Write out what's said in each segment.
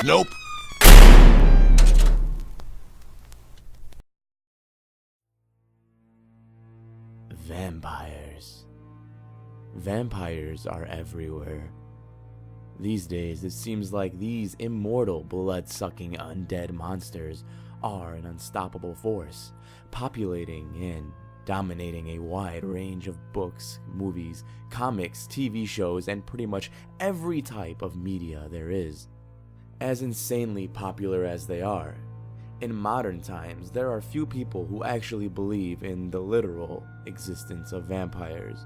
Nope. Vampires. Vampires are everywhere. These days, it seems like these immortal, blood-sucking undead monsters are an unstoppable force, populating and dominating a wide range of books, movies, comics, TV shows, and pretty much every type of media there is. As insanely popular as they are, in modern times, there are few people who actually believe in the literal existence of vampires.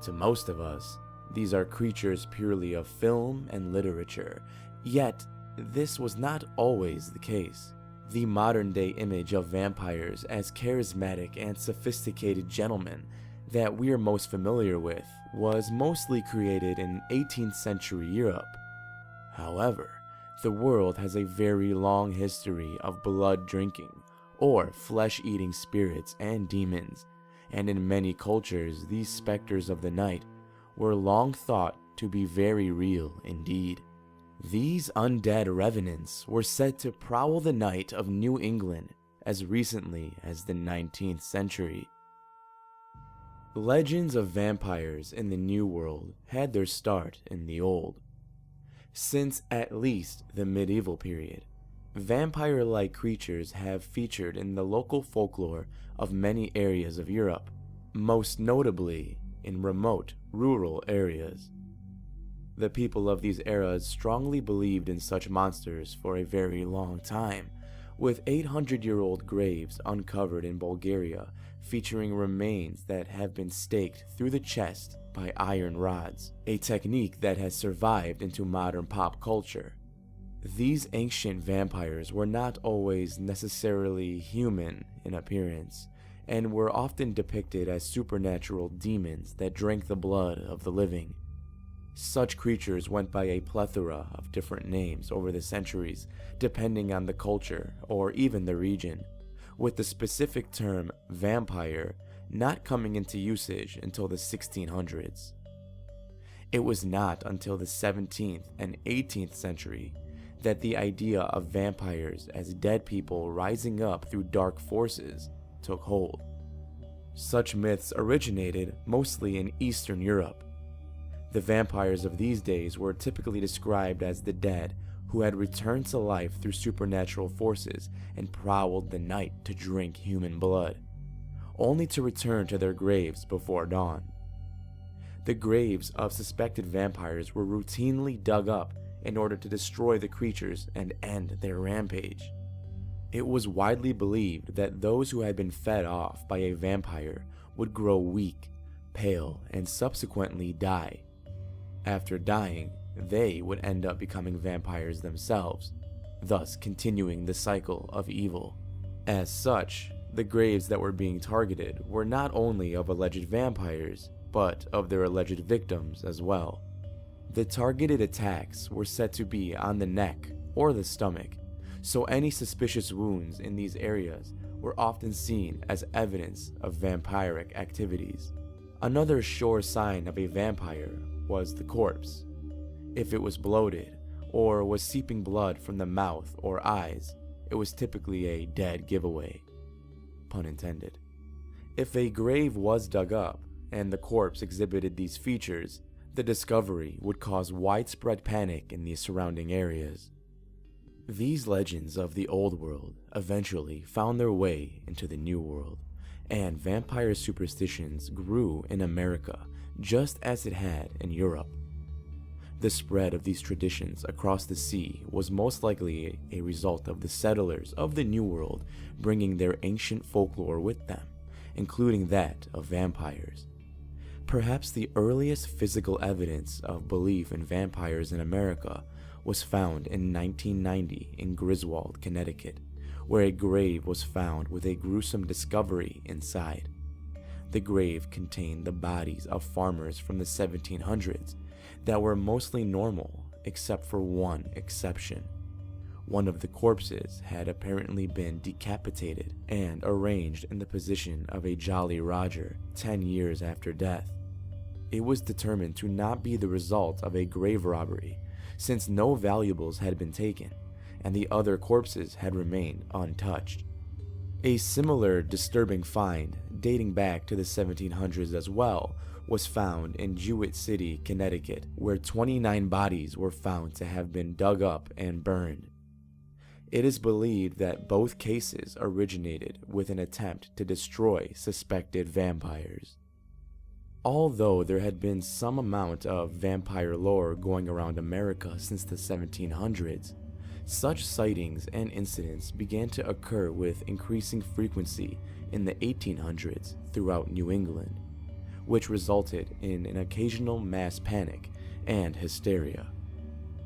To most of us, these are creatures purely of film and literature, yet this was not always the case. The modern-day image of vampires as charismatic and sophisticated gentlemen that we are most familiar with was mostly created in 18th century Europe. However, the world has a very long history of blood drinking, or flesh-eating spirits and demons, and in many cultures these specters of the night were long thought to be very real indeed. These undead revenants were said to prowl the night of New England as recently as the 19th century. Legends of vampires in the New World had their start in the Old. Since at least the medieval period, vampire-like creatures have featured in the local folklore of many areas of Europe, most notably in remote, rural areas. The people of these eras strongly believed in such monsters for a very long time, with 800-year-old graves uncovered in Bulgaria featuring remains that have been staked through the chest by iron rods, a technique that has survived into modern pop culture. These ancient vampires were not always necessarily human in appearance, and were often depicted as supernatural demons that drank the blood of the living. Such creatures went by a plethora of different names over the centuries, depending on the culture or even the region, with the specific term vampire not coming into usage until the 1600s. It was not until the 17th and 18th century that the idea of vampires as dead people rising up through dark forces took hold. Such myths originated mostly in Eastern Europe. The vampires of these days were typically described as the dead who had returned to life through supernatural forces and prowled the night to drink human blood, only to return to their graves before dawn. The graves of suspected vampires were routinely dug up in order to destroy the creatures and end their rampage. It was widely believed that those who had been fed off by a vampire would grow weak, pale, and subsequently die. After dying, they would end up becoming vampires themselves, thus continuing the cycle of evil. As such, the graves that were being targeted were not only of alleged vampires, but of their alleged victims as well. The targeted attacks were said to be on the neck or the stomach, so any suspicious wounds in these areas were often seen as evidence of vampiric activities. Another sure sign of a vampire was the corpse. If it was bloated or was seeping blood from the mouth or eyes, it was typically a dead giveaway. Pun intended. If a grave was dug up and the corpse exhibited these features, the discovery would cause widespread panic in the surrounding areas. These legends of the Old World eventually found their way into the New World, and vampire superstitions grew in America just as it had in Europe. The spread of these traditions across the sea was most likely a result of the settlers of the New World bringing their ancient folklore with them, including that of vampires. Perhaps the earliest physical evidence of belief in vampires in America was found in 1990 in Griswold, Connecticut, where a grave was found with a gruesome discovery inside. The grave contained the bodies of farmers from the 1700s that were mostly normal, except for one exception. One of the corpses had apparently been decapitated and arranged in the position of a Jolly Roger 10 years after death. it was determined to not be the result of a grave robbery, since no valuables had been taken, and the other corpses had remained untouched. A similar disturbing find, dating back to the 1700s as well, was found in Jewett City, Connecticut, where 29 bodies were found to have been dug up and burned. It is believed that both cases originated with an attempt to destroy suspected vampires. Although there had been some amount of vampire lore going around America since the 1700s, such sightings and incidents began to occur with increasing frequency in the 1800s throughout New England, which resulted in an occasional mass panic and hysteria.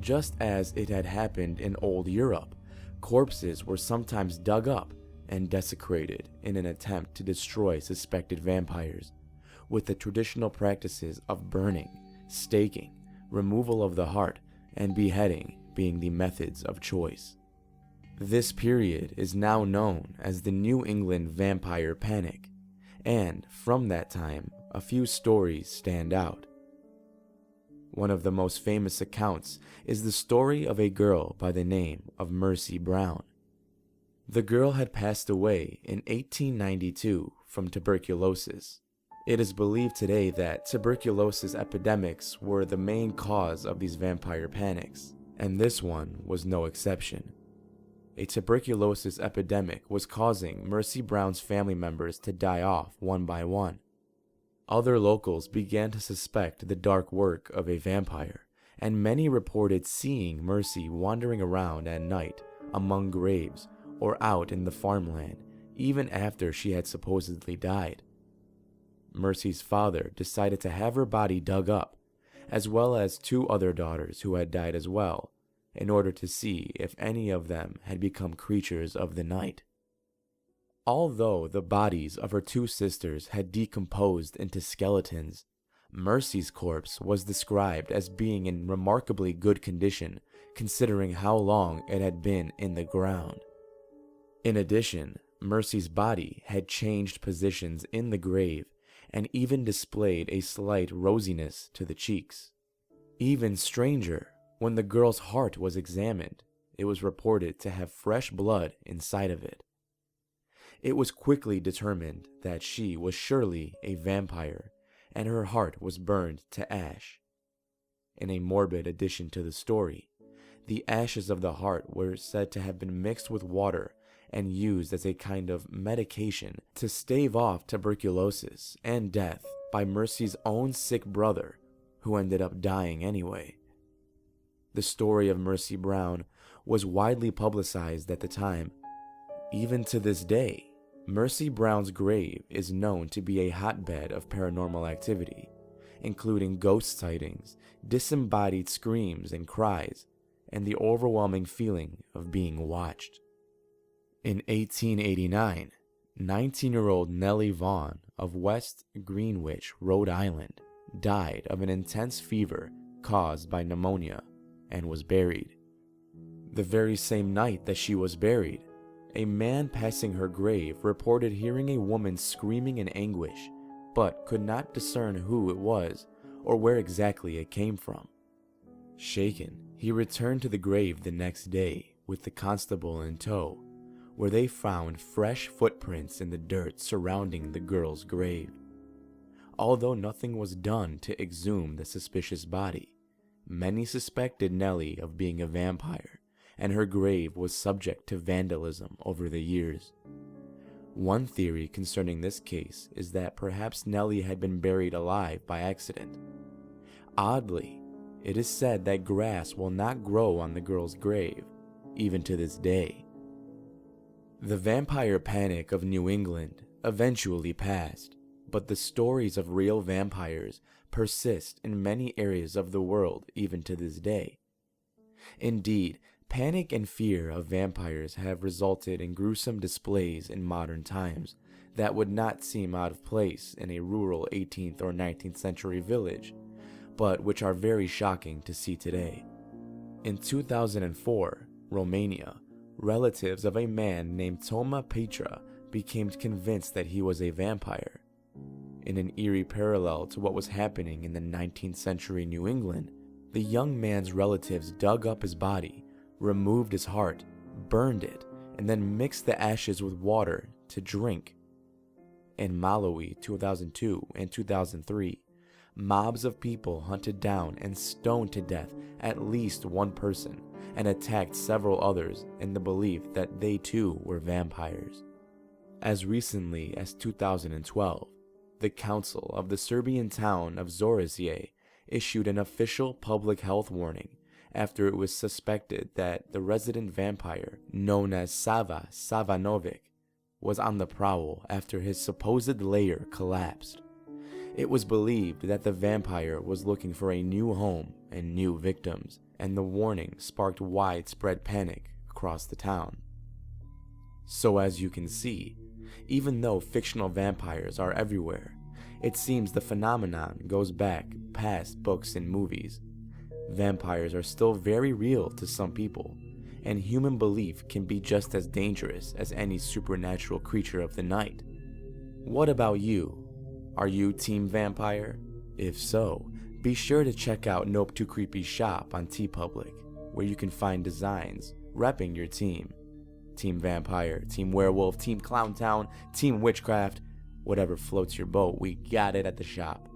Just as it had happened in Old Europe, corpses were sometimes dug up and desecrated in an attempt to destroy suspected vampires, with the traditional practices of burning, staking, removal of the heart, and beheading being the methods of choice. This period is now known as the New England Vampire Panic, and from that time, a few stories stand out. One of the most famous accounts is the story of a girl by the name of Mercy Brown. The girl had passed away in 1892 from tuberculosis. It is believed today that tuberculosis epidemics were the main cause of these vampire panics, and this one was no exception. A tuberculosis epidemic was causing Mercy Brown's family members to die off one by one. Other locals began to suspect the dark work of a vampire, and many reported seeing Mercy wandering around at night among graves or out in the farmland, even after she had supposedly died. Mercy's father decided to have her body dug up, as well as 2 other daughters who had died as well, in order to see if any of them had become creatures of the night. Although the bodies of her 2 sisters had decomposed into skeletons, Mercy's corpse was described as being in remarkably good condition considering how long it had been in the ground. In addition, Mercy's body had changed positions in the grave and even displayed a slight rosiness to the cheeks. Even stranger, when the girl's heart was examined, it was reported to have fresh blood inside of it. It was quickly determined that she was surely a vampire, and her heart was burned to ash. In a morbid addition to the story, the ashes of the heart were said to have been mixed with water and used as a kind of medication to stave off tuberculosis and death by Mercy's own sick brother, who ended up dying anyway. The story of Mercy Brown was widely publicized at the time. Even to this day, Mercy Brown's grave is known to be a hotbed of paranormal activity, including ghost sightings, disembodied screams and cries, and the overwhelming feeling of being watched. In 1889, 19-year-old Nellie Vaughn of West Greenwich, Rhode Island, died of an intense fever caused by pneumonia and was buried. The very same night that she was buried, a man passing her grave reported hearing a woman screaming in anguish, but could not discern who it was or where exactly it came from. Shaken, he returned to the grave the next day with the constable in tow, where they found fresh footprints in the dirt surrounding the girl's grave. Although nothing was done to exhume the suspicious body, many suspected Nellie of being a vampire, and her grave was subject to vandalism over the years. One theory concerning this case is that perhaps Nellie had been buried alive by accident. Oddly, it is said that grass will not grow on the girl's grave, even to this day. The vampire panic of New England eventually passed, but the stories of real vampires persist in many areas of the world even to this day. Indeed, panic and fear of vampires have resulted in gruesome displays in modern times that would not seem out of place in a rural 18th or 19th century village, but which are very shocking to see today. In 2004, Romania, relatives of a man named Toma Petra became convinced that he was a vampire. In an eerie parallel to what was happening in the 19th century New England, the young man's relatives dug up his body, removed his heart, burned it, and then mixed the ashes with water to drink. In Malawi 2002 and 2003, mobs of people hunted down and stoned to death at least one person and attacked several others in the belief that they too were vampires. As recently as 2012, the council of the Serbian town of Zorice issued an official public health warning after it was suspected that the resident vampire, known as Sava Savanovic, was on the prowl after his supposed lair collapsed. It was believed that the vampire was looking for a new home and new victims, and the warning sparked widespread panic across the town. So as you can see, even though fictional vampires are everywhere, it seems the phenomenon goes back past books and movies. Vampires are still very real to some people, and human belief can be just as dangerous as any supernatural creature of the night. What about you? Are you Team Vampire? If so, be sure to check out Nope Too Creepy's shop on TeePublic, where you can find designs repping your team. Team Vampire, Team Werewolf, Team Clowntown, Team Witchcraft, whatever floats your boat, we got it at the shop.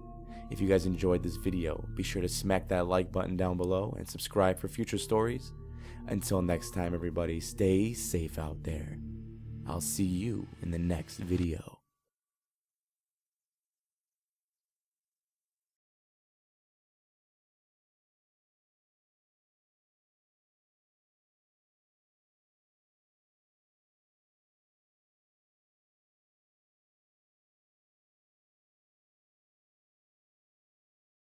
If you guys enjoyed this video, be sure to smack that like button down below and subscribe for future stories. Until next time everybody, stay safe out there. I'll see you in the next video.